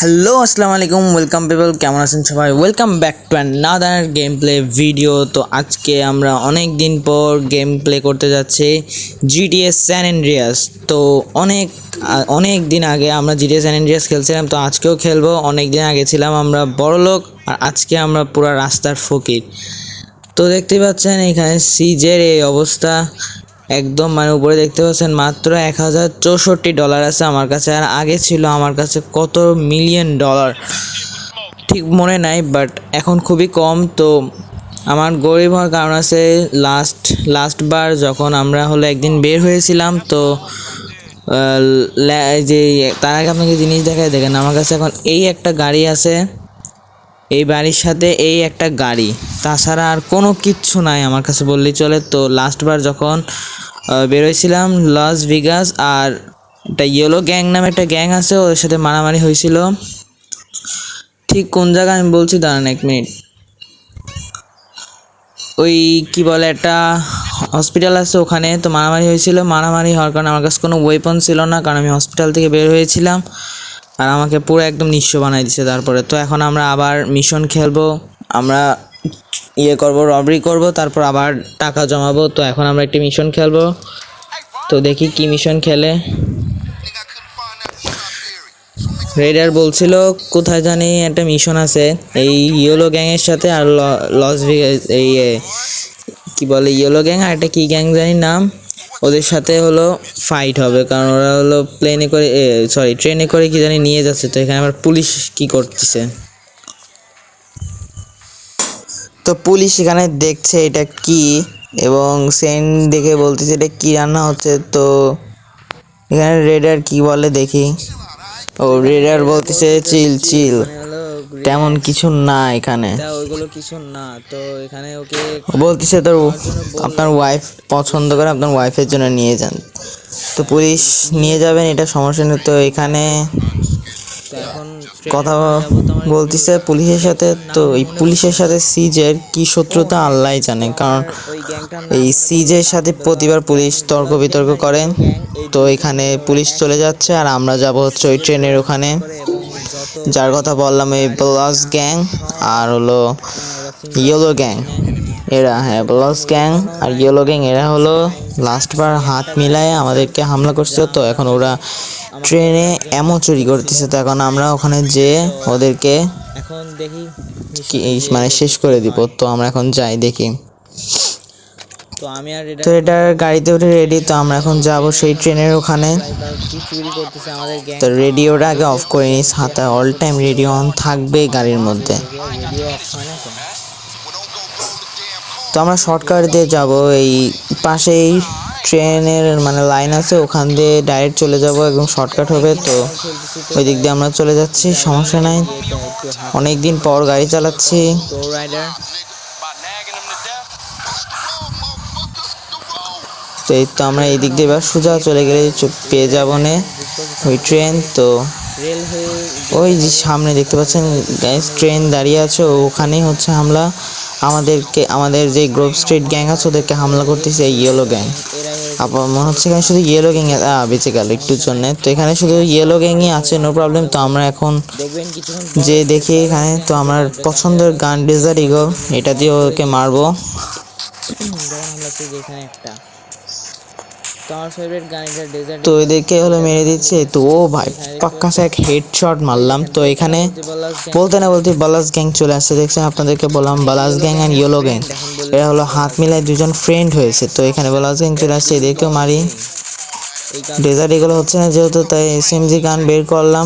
Hello আসসালামু আলাইকুম welcome people, কেমন আছেন সবাই? Welcome back to another game play video. তো আজকে আমরা অনেক দিন পর গেম প্লে করতে যাচ্ছি জিটিএস স্যান এন্ড্রিয়াস। তো অনেক দিন আগে আমরা জিটিএস স্যান এন্ড্রিয়াস খেলছিলাম, তো আজকেও খেলবো। অনেক দিন আগে ছিলাম আমরা বড়লোক, আর আজকে আমরা পুরা রাস্তার ফকির। তো দেখতে পাচ্ছেন এখানে সিজের এই অবস্থা, একদম মানে উপরে দেখতে পাচ্ছেন মাত্র $1064 আছে আমার কাছে, আর আগে ছিল আমার কাছে কত মিলিয়ন ডলার ঠিক মনে নাই, বাট এখন খুবই কম। তো আমার গরিব হওয়ার কারণ আছে, লাস্টবার যখন আমরা হলো একদিন বের হয়েছিলাম, তো যে তার আগে আপনাকে জিনিস দেখায় দেখেন, আমার কাছে এখন এই একটা গাড়ি আছে, এই বাড়ির সাথে এই একটা গাড়ি, তাছাড়া আর কোনো কিচ্ছু নাই আমার কাছে বললেই চলে। তো লাস্টবার যখন বেরোয়ছিলাম লস ভেগাস, আর একটা ইয়েলো গ্যাং নামে একটা গ্যাং আছে, ওদের সাথে মারামারি হয়েছিল। ঠিক কোন জায়গা আমি বলছি, দাঁড়ান 1 মিনিট। ওই কি বলে একটা হসপিটাল আছে ওখানে, তো মারামারি হয়েছিল। মারামারি হওয়ার কারণে আমার কাছে কোনো ওয়েপন ছিল না, কারণ আমি হসপিটাল থেকে বের হয়েছিলাম, আর আমাকে পুরো একদম নিঃস্ব বানাই দিছে। তারপরে তো এখন আমরা আবার মিশন খেলবো, আমরা করব, রবারি করব, তারপর আবার টাকা জমাবো। তো এখন আমরা একটি মিশন খেলবো, তো দেখি কি মিশন খেলে। রেডার বলছিল কোথায় জানি একটা মিশন আছে এই ইয়েলো গ্যাংয়ের সাথে, আর লস ভেগাস এই কি বলে ইয়েলো গ্যাং আর একটা কি গ্যাং জানি নাম, ওদের সাথে হলো ফাইট হবে, কারণ ওরা হলো প্লেনে করে ট্রেনে করে কি জানি নিয়ে যাচ্ছে। তো এখানে আবার পুলিশ কি করতেছে, তো পুলিশ এখানে দেখছে এটা কি, এবং সেন্ট দেখে বলতেছে এটা কি রান্না হচ্ছে। তো এখানে রেডার কি বলে দেখি। ও রেডার বলতেছে চিল চিল, তেমন কিছু না এখানে, ওইগুলো কিছু না। তো এখানে ওকে বলতেছে তোর আপনার ওয়াইফ পছন্দ করে, আপনার ওয়াইফের জন্য নিয়ে যান। তো পুলিশ নিয়ে যাবেন, এটা সমস্যা নেই। তো এখানে এখন কথা বলতেছে পুলিশের সাথে। তো এই পুলিশের সাথে সিজের কি শত্রুতা আল্লাহ জানে, কারণ এই সিজের সাথে প্রতিবার পুলিশ তর্ক বিতর্ক করে। তো এখানে পুলিশ চলে যাচ্ছে, আর আমরা যাব হচ্ছে ওই ট্রেনের ওখানে, যার কথা বললাম এই ব্লাস গ্যাং আর হলো ইয়েলো গ্যাং। এরা হ্যাঁ ব্লাস গ্যাং আর ইয়েলো গ্যাং, এরা হলো লাস্টবার হাত মিলায় আমাদেরকে হামলা করছে। তো এখন ওরা ট্রেনে এমন চুরি করতেছে, তো এখন আমরা ওখানে যেয়ে ওদেরকে এখন দেখি মানে শেষ করে দিব। তো আমরা এখন যাই দেখি। তো এটা গাড়িতে উঠে রেডি, তো আমরা এখন যাব সেই ট্রেনের ওখানে। তো রেডিওটা আগে অফ করে নিস, হাতে অল টাইম রেডিও অন থাকবে গাড়ির মধ্যে। তো আমরা শর্টকাট দিয়ে যাব, এই পাশেই ট্রেনের মানে লাইন আছে, ওখান দিয়ে ডাইরেক্ট চলে যাব, একদম শর্টকাট হবে। তো ওই দিক দিয়ে আমরা চলে যাচ্ছি, সমস্যা নাই। অনেক দিন পর গাড়ি চালাচ্ছি। তো এই তো আমরা এই দিক দিয়ে এবার সোজা চলে গেলে পেয়ে যাব না ওই ট্রেন। তো ওই যে সামনে দেখতে পাচ্ছেন গাইস ট্রেন দাঁড়িয়ে আছে, ওখানেই হচ্ছে হামলা আমাদের যে গ্রোভ স্ট্রিট গ্যাং আছে ওদেরকে হামলা করতেছে এই ইয়েলো গ্যাং। আবার মনে হচ্ছে এখানে শুধু ইয়েলো গ্যাং বেঁচে গেল একটুর জন্য। তো এখানে শুধু ইয়েলো গ্যাংই আছে, নো প্রবলেম। তো আমরা এখন যে দেখি এখানে, তো আমার পছন্দের গান ডেজার্ট ইগল, এটা দিয়ে ওকে মারবো। তো এদেরকে হলো মেরে দিচ্ছে। তো ও ভাই পাক্কা সে এক হেডশট মারলাম। তো এখানে বলতে না বলতে বালাস গ্যাং চলে আসছে, দেখছেন আপনাদেরকে বললাম বালাস গ্যাং আর ইয়েলো গ্যাং, এরা হলো হাত মিলায় দুজন ফ্রেন্ড হয়েছে। তো এখানে বালাস গ্যাং চলে আসছে, এদেরকেও মারি। ডেজার্ট এগুলো হচ্ছে না যেহেতু, তাই এসএমজি গান বের করলাম,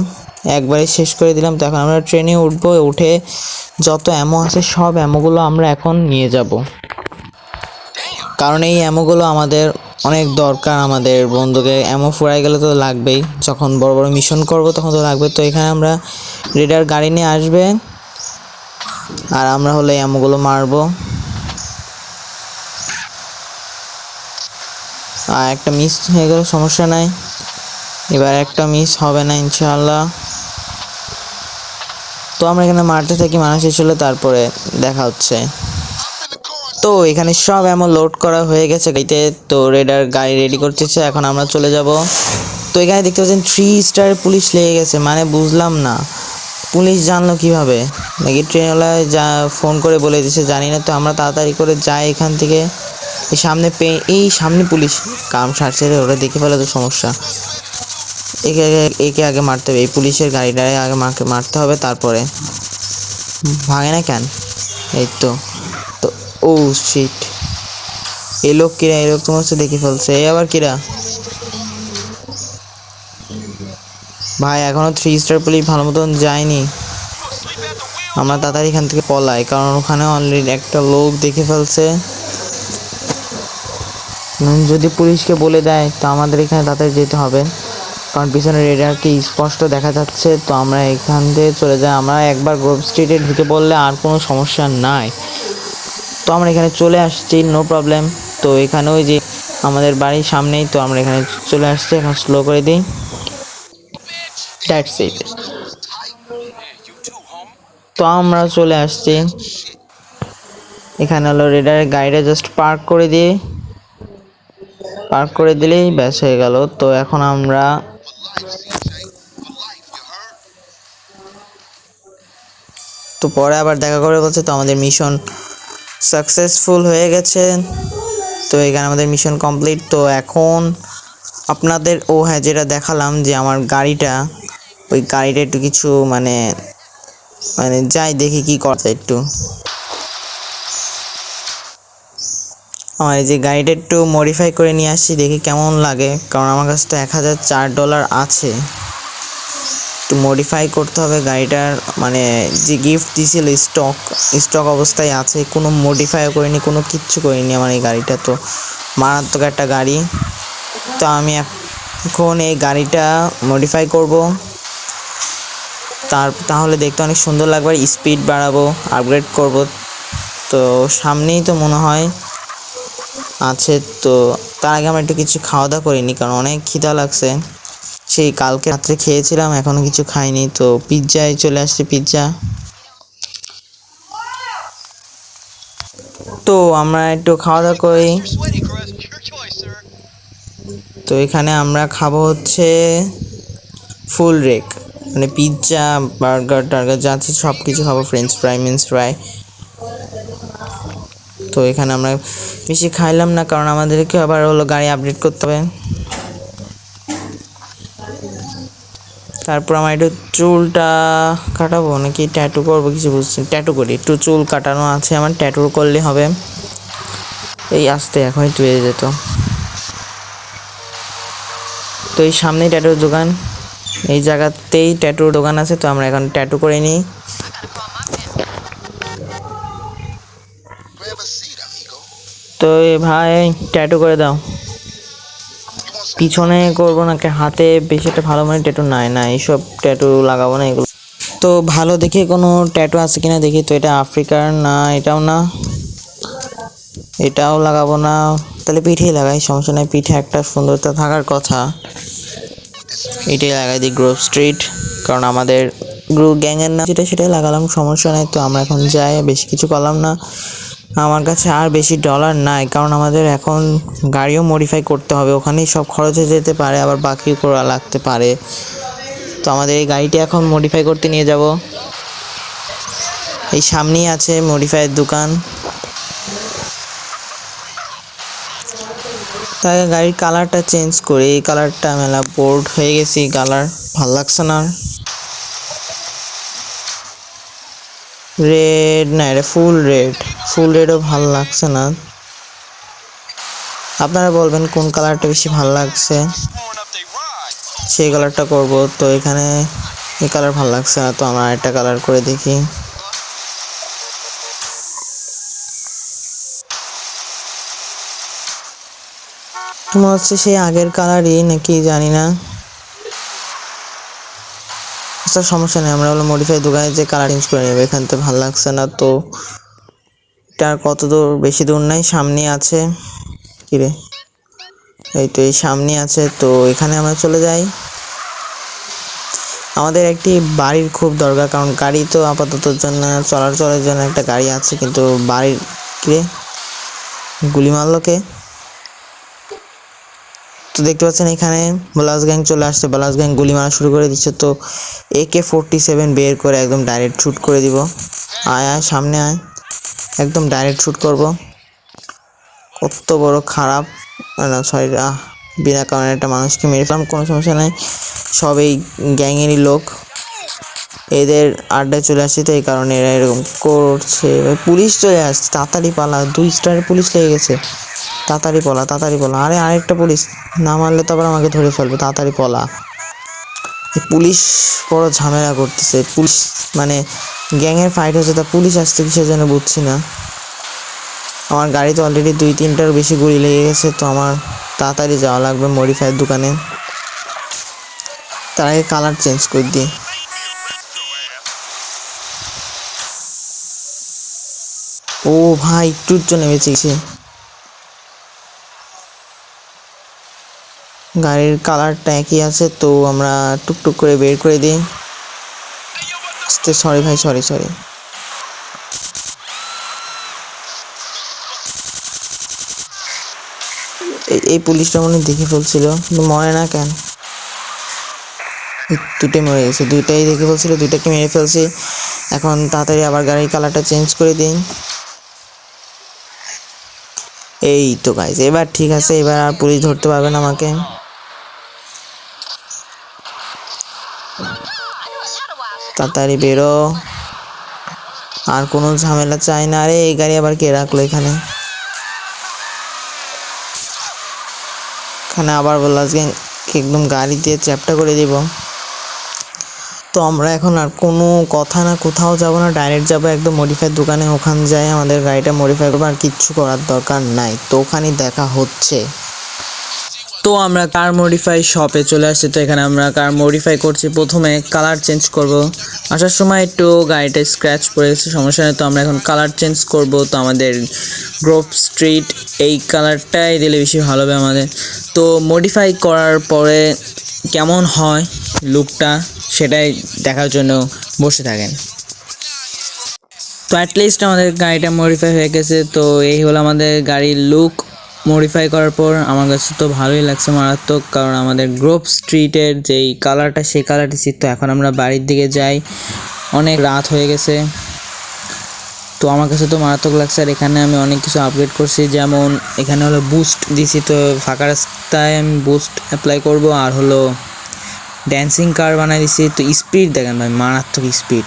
একবারে শেষ করে দিলাম। তো এখন আমরা ট্রেনে উঠবো, উঠে যত অ্যামো আছে সব অ্যামোগুলো আমরা এখন নিয়ে যাব, কারণ এই অ্যামোগুলো আমাদের অনেক দরকার। আমাদের বন্ধুকে অ্যামো ফুরাই গেলে তো লাগবেই, যখন বড় বড় মিশন করব তখন তো লাগবে। তো এখানে আমরা রেডার গাড়ি নিয়ে আসবে, আর আমরা হলে অ্যামোগুলো মারবো। আর একটা মিস হয়ে গেল, সমস্যা নাই, এবার একটা মিস হবে না ইনশাআল্লাহ। তো আমরা এখানে মারতে থাকি, মারা শেষ হলে তারপরে দেখা হচ্ছে। তো এখানে সব অ্যামো লোড করা হয়ে গেছে গাড়িতে। তো রেডার গাড়ি রেডি করতেছে, এখন আমরা চলে যাব। তো এখানে দেখতে পাচ্ছেন 3 স্টার পুলিশ লেগে গেছে, মানে বুঝলাম না পুলিশ জানলো কিভাবে? নাকি ট্রেনওয়ালা যা ফোন করে বলে দিয়েছে, জানি না। তো আমরা তাড়াতাড়ি করে যাই এখান থেকে। এই সামনে পুলিশ কাম সারছে রে, ওরা দেখে ফেলে তো সমস্যা। একে আগে মারতে হবে, এই পুলিশের গাড়িটারে আগে মারতে হবে, তারপরে ভাঙে না কেন? এই তো তো ও শিট, এই লোক কিরা? এই লোক তোমার দেখে ফেলছে। এই আবার কিরা? ভাই এখনো 3 স্টার পুলিশ ভালো মতন যায়নি। আমরা তাড়াতাড়ি এখান থেকে পলাই, কারণ ওখানে অলরেডি একটা লোক দেখে ফেলছে। যদি পুলিশকে বলে দেয় তো আমাদের এখানে তাড়াতাড়ি যেতে হবে, কারণ পিছনে রেডারকে স্পষ্ট দেখা যাচ্ছে। তো আমরা এখান থেকে চলে যাই। আমরা একবার গ্রোভ স্ট্রিটে ঢুকে পড়লে আর কোনো সমস্যা নাই। তো আমরা এখানে চলে আসছি, নো প্রবলেম। তো এখানে ওই যে আমাদের বাড়ির সামনেই, তো আমরা এখানে চলে আসছি। এখন স্লো করে দিই, দ্যাটস ইট। তো আমরা চলে আসছি এখানে। হলো রেডারের গাড়িটা জাস্ট পার্ক করে দিলেই ব্যাস হয়ে গেল। তো এখন আমরা তো পরে আবার দেখা করে বলছে। তো আমাদের মিশন সাকসেসফুল হয়ে গেছে। তো এখানে আমাদের মিশন কমপ্লিট। তো এখন আপনাদের হ্যাঁ, যেটা দেখালাম যে আমার গাড়িটা, ওই গাড়িটা একটু কিছু মানে যাই দেখি কি করা যায় একটু। আমার এই যে গাড়িটা একটু মডিফাই করে নিয়ে আসছি, দেখি কেমন লাগে, কারণ আমার কাছে তো $1004 আছে। একটু মডিফাই করতে হবে গাড়িটার, মানে যে গিফট দিয়েছিল স্টক অবস্থায় আছে, কোনো মডিফাইও করিনি, কোনো কিচ্ছু করিনি। আমার এই গাড়িটা তো মারাত্মক একটা গাড়ি। তো আমি এখন এই গাড়িটা মডিফাই করব, তাহলে দেখতে অনেক সুন্দর লাগবে। স্পিড বাড়াবো, আপগ্রেড করব। তো সামনেই তো মনে হয় আছে। তো তার আগে আমরা একটু কিছু খাওয়া দাওয়া করিনি, কারণ অনেক খিদা লাগছে। সেই কালকে রাত্রে খেয়েছিলাম, এখনো কিছু খাইনি। তো পিৎজায় চলে আসছে, পিৎজা। তো আমরা একটু খাওয়া দাওয়া করি। তো এখানে আমরা খাবো হচ্ছে ফুল রেক, মানে পিৎজা, বার্গার টার্গার যা আছে সব কিছু খাবো, ফ্রেঞ্চ ফ্রাই, মিন্স ফ্রাই। তো এখানে আমরা বেশি খাইলাম না, কারণ আমাদেরকে আবার হলো গাড়ি আপডেট করতে হবে। তারপর আমার একটু চুলটা কাটাবো নাকি ট্যাটু করবো কিছু বুঝছি। ট্যাটু করি, একটু চুল কাটানো আছে আমার, ট্যাটু করলে হবে। এই আসতে এখন একটু বেড়ে যেত। তো এই সামনেই ট্যাটুর দোকান, এই জায়গাতেই ট্যাটুর দোকান আছে। তো আমরা এখন ট্যাটু করে নিই। তো ভাই ট্যাটু করে দাও। পিছনে করবো নাকি হাতে? বেশি একটা ভালো মানে ট্যাটু নাই, না এইসব ট্যাটু লাগাবো না এগুলো। তো ভালো দেখে কোনো ট্যাটু আছে কিনা দেখি। তো এটা আফ্রিকার না, এটাও না, এটাও লাগাবো না। তাহলে পিঠেই লাগাই, সমস্যা নাই। পিঠে একটা সুন্দরতা থাকার কথা, এটাই লাগাই দিই, গ্রোভ স্ট্রিট। কারণ আমাদের গ্যাংয়ের নাম যেটা, সেটাই লাগালাম, সমস্যা নাই। তো আমরা এখন যাই, বেশি কিছু করলাম না। আমার কাছে আর বেশি ডলার নাই, কারণ আমাদের এখন গাড়িও মডিফাই করতে হবে, ওখানেই সব খরচ হয়ে যেতে পারে, আবার বাকিও করা লাগতে পারে। তো আমাদের এই গাড়িটি এখন মডিফাই করতে নিয়ে যাব। এই সামনেই আছে মডিফাইয়ের দোকান। তাই গাড়ির কালারটা চেঞ্জ করি, এই কালারটা মেলা বোর্ড হয়ে গেছে, কালার ভাল লাগছে না। রেড না, এটা ফুল রেডও ভাল লাগছে না। আপনারা বলবেন কোন কালারটা বেশি ভালো লাগছে, সেই কালারটা করব। তো এখানে এই কালার ভালো লাগছে না, তো আমরা একটা কালার করে দেখি। মনে হচ্ছে সেই আগের কালারই নাকি জানি না। আচ্ছা সমস্যা নেই, আমরা হলো মডিফাই দোকানে যে কালার চেঞ্জ করে নেবো। এখান থেকে ভালো লাগছে না। তো এটা কত দূর? বেশি দূর নাই, সামনে আছে। কিরে, এই তো এই সামনে আছে। তো এখানে আমরা চলে যাই। আমাদের একটি বাড়ির খুব দরকার, কারণ গাড়ি তো আপাতত জন্য চলাচলের জন্য একটা গাড়ি আছে, কিন্তু বাড়ির কিরে গুলি মারলো কে? তো তো দেখতে পাচ্ছেন এখানে ব্লাস গ্যাং চলে আসছে, ব্লাস গ্যাং গুলি মারা শুরু করে দিচ্ছে। তো AK-47 বের করে একদম ডাইরেক্ট শ্যুট করে দিব। আয় আয় সামনে আয়, একদম ডাইরেক্ট শ্যুট করব। কত বড় খারাপ, না সরি, বিনা কারণে একটা মানুষকে মেরে ফেলাম, কোনো সমস্যা নাই, সব এই গ্যাংয়েরই লোক, এদের আড্ডায় চলে আসছে, তো এই কারণে এরা এরকম করছে। পুলিশ চলে আসছে, তাড়াতাড়ি পালা, 2 স্টারের পুলিশ লেগে গেছে, তাড়াতাড়ি পলা, তাড়াতাড়ি পলা। আরে আরেকটা পুলিশ, না মারলে তো আবার আমাকে ধরে ফেলবে, তাড়াতাড়ি পলা। পুলিশ বড় ঝামেলা করতেছে, পুলিশ মানে গ্যাংয়ের ফাইট হচ্ছে, তা পুলিশ আসছে কিসের জন্য বুঝছি না। আমার গাড়িতে অলরেডি 2-3টার বেশি গুলি লেগে গেছে, তো আমার তাড়াতাড়ি যাওয়া লাগবে মডিফায়ার দোকানে, তার আগে কালার চেঞ্জ করে দিই। ও ভাই একটুর জন্য বেঁচে গেছে, গাড়ির কালারটা একই আছে, তো আমরা টুকটুক করে বের করে দিই। সরি ভাই, সরি সরি। এই পুলিশটা মনে দেখে ফেলছিল, কিন্তু মরে না কেন? দুটোই মরে গেছে, দুইটাই দেখে ফেলছিল, দুইটাকে মেরে ফেলছি। এখন তাড়াতাড়ি আবার গাড়ির কালারটা চেঞ্জ করে দিন। এই তো গাইস, এবার ঠিক আছে, এবার আর পুলিশ ধরতে পারবে না আমাকে। তাড়াতাড়ি বেরো, আর কোনো ঝামেলা চাই না। আরে এই গাড়ি আবার কে রাখলো এখানে? এখানে আবার বললাম একদম গাড়ি দিয়ে চ্যাপটা করে দিব। তো আমরা এখন আর কোনো কথা না, কোথাও যাব না, ডাইরেক্ট যাব একদম মডিফাই দোকানে, ওখানে যাই আমাদের গাড়িটা মডিফাই করবো, আর কিচ্ছু করার দরকার নাই। তো ওখানেই দেখা হচ্ছে। তো আমরা কার মডিফাই শপে চলে আসছি, তো এখানে আমরা কার মডিফাই করছি। প্রথমে কালার চেঞ্জ করব, আসার সময় একটু গাড়িটা স্ক্র্যাচ পড়ে গেছে, সমস্যা নেই। তো আমরা এখন কালার চেঞ্জ করব, তো আমাদের গ্রোভ স্ট্রিট এই কালারটাই দিলে বেশি ভালো হবে আমাদের। তো মডিফাই করার পরে কেমন হয় লুকটা, সেটাই দেখার জন্য বসে থাকেন। তো অ্যাটলিস্ট আমাদের গাড়িটা মডিফাই হয়ে গেছে। তো এই হলো আমাদের গাড়ির লুক মডিফাই করার পর। আমার কাছে তো ভালোই লাগছে, মারাত্মক, কারণ আমাদের গ্রোভ স্ট্রিটের যেই কালারটা, সেই কালারটি ছিল। তো এখন আমরা বাড়ির দিকে যাই, অনেক রাত হয়ে গেছে। তো আমার কাছে তো মারাত্মক লাগছে। আর এখানে আমি অনেক কিছু আপগ্রেড করছি, যেমন এখানে হলো বুস্ট দিছি, তো ফাঁকা রাস্তায় আমি বুস্ট অ্যাপ্লাই করব। আর হলো ড্যান্সিং কার বানাই দিছি। তো স্পিড দেখেন ভাই, মারাত্মক স্পিড,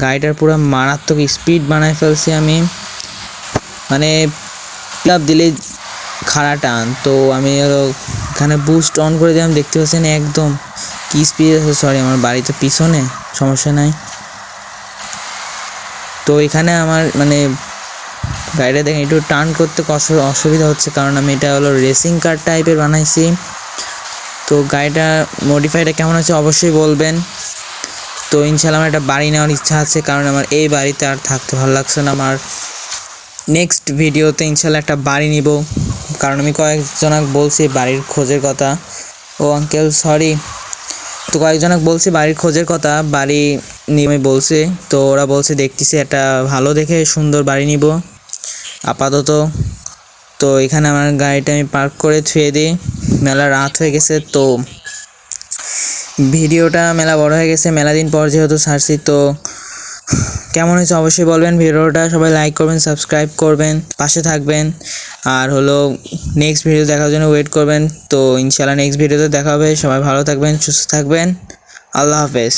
গাড়িটার পুরো মারাত্মক স্পিড বানাই ফেলছি আমি, মানে ক্লাব দিলে খাড়া টান। তো আমি এখানে বুস্ট অন করে দিলাম, দেখতে পাচ্ছেন একদম কি স্পিড আছে। সরি, আমার বাড়ি তো পিছনে, সমস্যা নাই। তো এখানে আমার মানে গাড়িটা দেখেন একটু টার্ন করতে অসুবিধা হচ্ছে, কারণ আমি এটা হলো রেসিং কার টাইপের বানাইছি। তো গাড়িটা মডিফাইটা কেমন আছে অবশ্যই বলবেন। তো ইনশাল্লাহ আমার একটা বাড়ি নেওয়ার ইচ্ছা আছে, কারণ আমার এই বাড়িতে আর থাকতে ভালো লাগছে না। আমার নেক্সট ভিডিওতে ইনশাল্লাহ একটা বাড়ি নিব, কারণ আমি কয়েকজনক বলছি বাড়ির খোঁজের কথা। ও আঙ্কেল সরি। তো কয়েকজনক বলছি বাড়ির খোঁজের কথা, বাড়ি নিয়ে বলছে। তো ওরা বলছে দেখতেছি একটা ভালো দেখে সুন্দর বাড়ি নিব আপাতত। তো এখানে আমার গাড়িটা আমি পার্ক করে ছুঁয়ে দিই, মেলা রাত হয়ে গেছে। তো ভিডিওটা মেলা বড় হয়ে গেছে, মেলা দিন পর যেহেতু ছাড়ছি। তো কেমন হয়েছে অবশ্যই বলবেন। ভিডিওটা সবাই লাইক করবেন, সাবস্ক্রাইব করবেন, পাশে থাকবেন। আর হলো নেক্সট ভিডিও দেখার জন্য ওয়েট করবেন। তো ইনশাল্লাহ নেক্সট ভিডিওতে দেখা হবে। সবাই ভালো থাকবেন, সুস্থ থাকবেন। আল্লাহ হাফেজ।